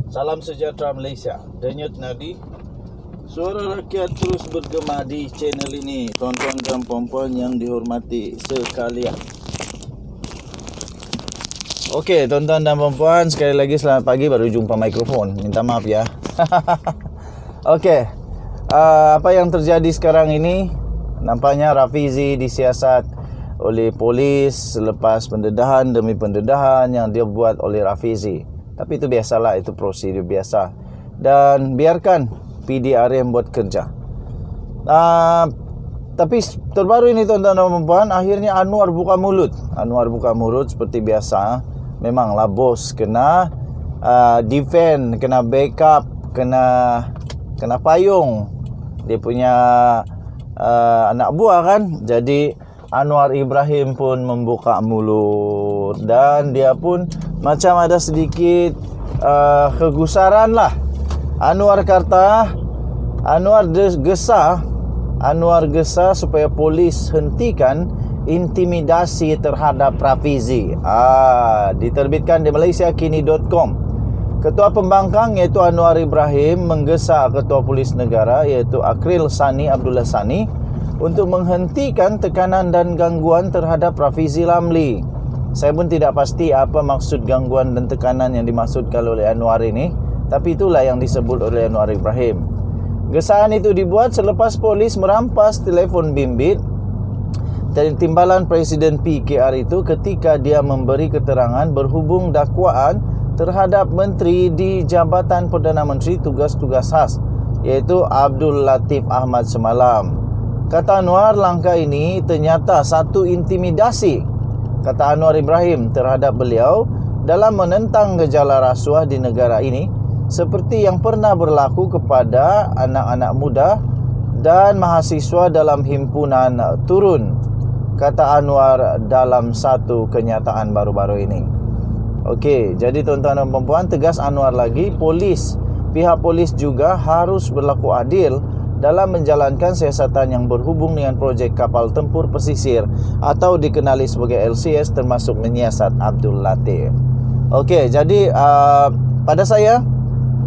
Salam sejahtera Malaysia. Denyut nadi, suara rakyat terus bergema di channel ini. Tuan-tuan dan puan-puan yang dihormati sekalian. Okey, tuan-tuan dan puan-puan, sekali lagi selamat pagi. Baru jumpa mikrofon. Minta maaf ya. Okey, apa yang terjadi sekarang ini? Nampaknya Rafizi disiasat oleh polis selepas pendedahan demi pendedahan yang dia buat oleh Rafizi. Tapi itu biasalah, itu prosedur biasa. Dan biarkan PDRM buat kerja. Tapi terbaru ini tuan-tuan dan puan, akhirnya Anwar buka mulut. Anwar buka mulut seperti biasa. Memanglah bos kena defend, kena backup, kena payung. Dia punya anak buah kan. Jadi Anwar Ibrahim pun membuka mulut dan dia pun macam ada sedikit kegusaran lah. Anwar kata, Anwar gesah supaya polis hentikan intimidasi terhadap Rafizi. Diterbitkan di malaysiakini.com. Ketua Pembangkang iaitu Anwar Ibrahim menggesa Ketua Polis Negara iaitu Akril Sani Abdullah Sani untuk menghentikan tekanan dan gangguan terhadap Rafizi Lamli. Saya pun tidak pasti apa maksud gangguan dan tekanan yang dimaksudkan oleh Anwar ini, tapi itulah yang disebut oleh Anwar Ibrahim. Gesaan itu dibuat selepas polis merampas telefon bimbit dari timbalan Presiden PKR itu ketika dia memberi keterangan berhubung dakwaan terhadap menteri di Jabatan Perdana Menteri Tugas-Tugas Khas iaitu Abdul Latif Ahmad semalam. Kata Anwar, langkah ini ternyata satu intimidasi, kata Anwar Ibrahim, terhadap beliau dalam menentang gejala rasuah di negara ini seperti yang pernah berlaku kepada anak-anak muda dan mahasiswa dalam himpunan turun, kata Anwar dalam satu kenyataan baru-baru ini. Okey, jadi tuan-tuan dan puan-puan, tegas Anwar lagi, pihak polis juga harus berlaku adil dalam menjalankan siasatan yang berhubung dengan projek kapal tempur pesisir atau dikenali sebagai LCS, termasuk menyiasat Abdul Latif. Okey, jadi pada saya,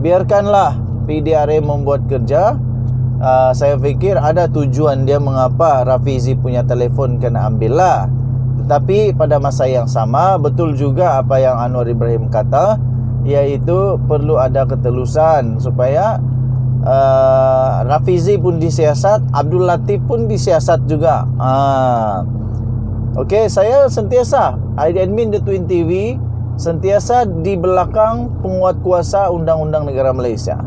biarkanlah PDRM membuat kerja. Saya fikir ada tujuan dia mengapa Rafizi punya telefon kena ambil lah. Tetapi pada masa yang sama, betul juga apa yang Anwar Ibrahim kata, iaitu perlu ada ketelusan supaya Rafizi pun disiasat, Abdul Latif pun disiasat juga. Okey, saya sentiasa admin The Twin TV, sentiasa di belakang penguat kuasa undang-undang negara Malaysia.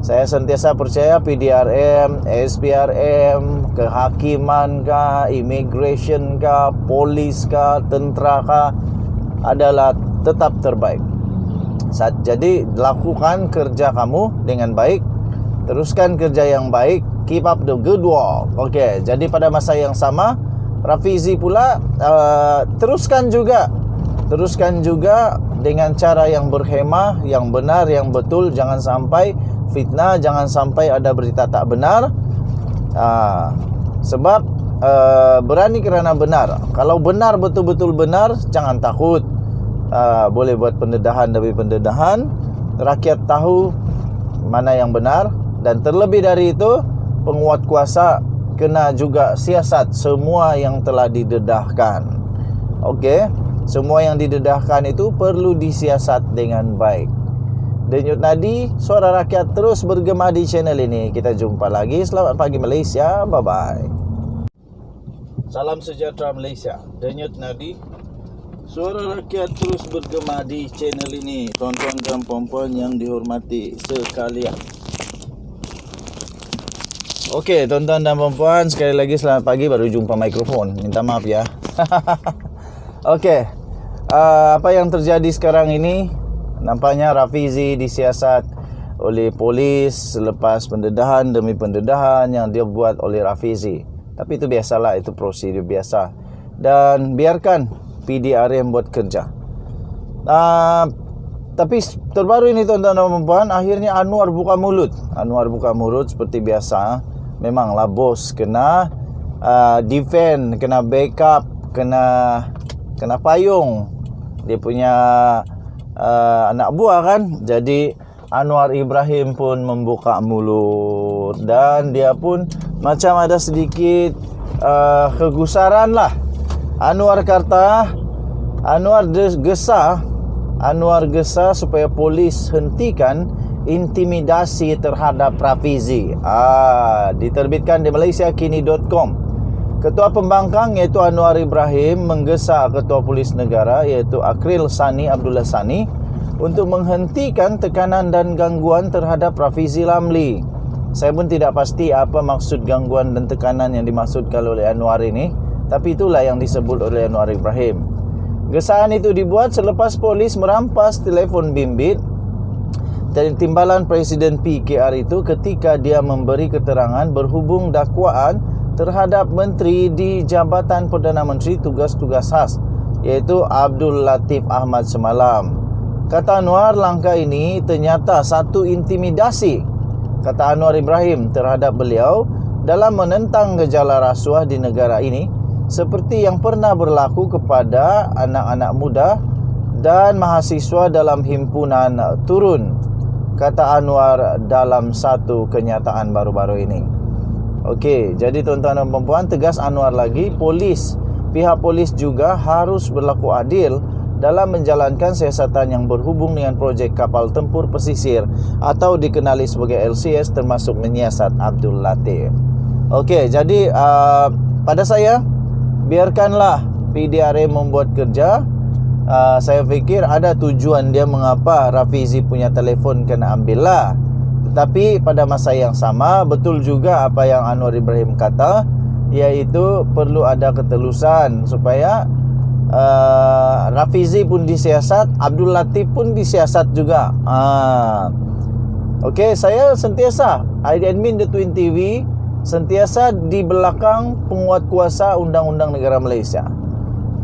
Saya sentiasa percaya PDRM, SPRM, kehakiman kah, immigration kah, polis kah, tentera kah adalah tetap terbaik. Jadi lakukan kerja kamu dengan baik. Teruskan kerja yang baik. Keep up the good work. Okey, jadi pada masa yang sama, Rafizi pula teruskan juga dengan cara yang berhemah, yang benar, yang betul. Jangan sampai fitnah, jangan sampai ada berita tak benar. Sebab berani kerana benar. Kalau benar, betul-betul benar, jangan takut. Boleh buat pendedahan demi pendedahan. Rakyat tahu mana yang benar. Dan terlebih dari itu, penguat kuasa kena juga siasat semua yang telah didedahkan. Okey, semua yang didedahkan itu perlu disiasat dengan baik. Denyut nadi, suara rakyat terus bergema di channel ini. Kita jumpa lagi. Selamat pagi Malaysia. Bye-bye. Salam sejahtera Malaysia. Denyut nadi, suara rakyat terus bergema di channel ini. Tuan-tuan dan puan-puan yang dihormati sekalian. Okey, tuan-tuan dan puan-puan, sekali lagi selamat pagi. Baru jumpa mikrofon. Minta maaf ya. Okey, apa yang terjadi sekarang ini? Nampaknya Rafizi disiasat oleh polis selepas pendedahan demi pendedahan yang dia buat oleh Rafizi. Tapi itu biasalah, itu prosedur biasa. Dan biarkan PDRM buat kerja. Tapi terbaru ini tuan-tuan dan puan, akhirnya Anwar buka mulut. Anwar buka mulut seperti biasa. Memanglah bos kena defend, kena backup, kena payung. Dia punya anak buah kan. Jadi Anwar Ibrahim pun membuka mulut dan dia pun macam ada sedikit kegusaran lah. Anwar kata, Anwar gesa supaya polis hentikan intimidasi terhadap Rafizi. Diterbitkan di malaysiakini.com. Ketua Pembangkang iaitu Anwar Ibrahim menggesa Ketua Polis Negara iaitu Akril Sani Abdullah Sani untuk menghentikan tekanan dan gangguan terhadap Rafizi Lamli. Saya pun tidak pasti apa maksud gangguan dan tekanan yang dimaksudkan oleh Anwar ini, tapi itulah yang disebut oleh Anwar Ibrahim. Gesaan itu dibuat selepas polis merampas telefon bimbit dari timbalan Presiden PKR itu ketika dia memberi keterangan berhubung dakwaan terhadap menteri di Jabatan Perdana Menteri Tugas-Tugas Khas iaitu Abdul Latif Ahmad semalam. Kata Anwar, langkah ini ternyata satu intimidasi, kata Anwar Ibrahim, terhadap beliau dalam menentang gejala rasuah di negara ini seperti yang pernah berlaku kepada anak-anak muda dan mahasiswa dalam himpunan turun, kata Anwar dalam satu kenyataan baru-baru ini. Okey, jadi tuan-tuan dan puan-puan, tegas Anwar lagi, pihak polis juga harus berlaku adil dalam menjalankan siasatan yang berhubung dengan projek kapal tempur pesisir atau dikenali sebagai LCS, termasuk menyiasat Abdul Latif. Okey, jadi pada saya, biarkanlah PDRM membuat kerja. Saya fikir ada tujuan dia mengapa Rafizi punya telefon kena ambil lah. Tetapi pada masa yang sama, betul juga apa yang Anwar Ibrahim kata, iaitu perlu ada ketelusan supaya Rafizi pun disiasat, Abdul Latif pun disiasat juga. Okey, saya sentiasa, admin The Twin TV, sentiasa di belakang penguat kuasa Undang-Undang Negara Malaysia.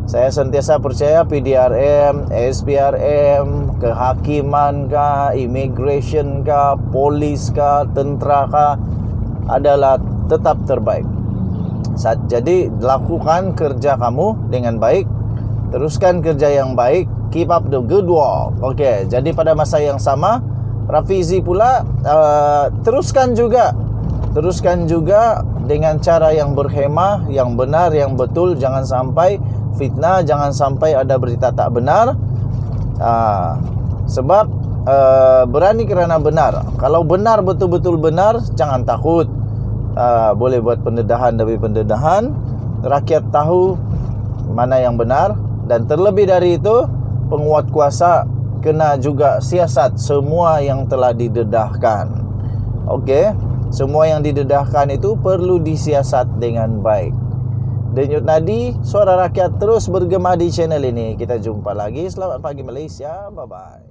Saya sentiasa percaya PDRM, SPRM, kehakiman kah, immigration kah, polis kah, tentera kah adalah tetap terbaik. Jadi lakukan kerja kamu dengan baik, teruskan kerja yang baik, keep up the good work. Okey, jadi pada masa yang sama Rafizi pula teruskan juga dengan cara yang berhemah, yang benar, yang betul. Jangan sampai fitnah, jangan sampai ada berita tak benar. Sebab berani kerana benar. Kalau benar betul-betul benar, jangan takut. Boleh buat pendedahan demi pendedahan. Rakyat tahu mana yang benar. Dan terlebih dari itu, penguat kuasa kena juga siasat semua yang telah didedahkan. Okey, semua yang didedahkan itu perlu disiasat dengan baik. Denyut nadi, suara rakyat terus bergema di channel ini. Kita jumpa lagi. Selamat pagi Malaysia. Bye-bye.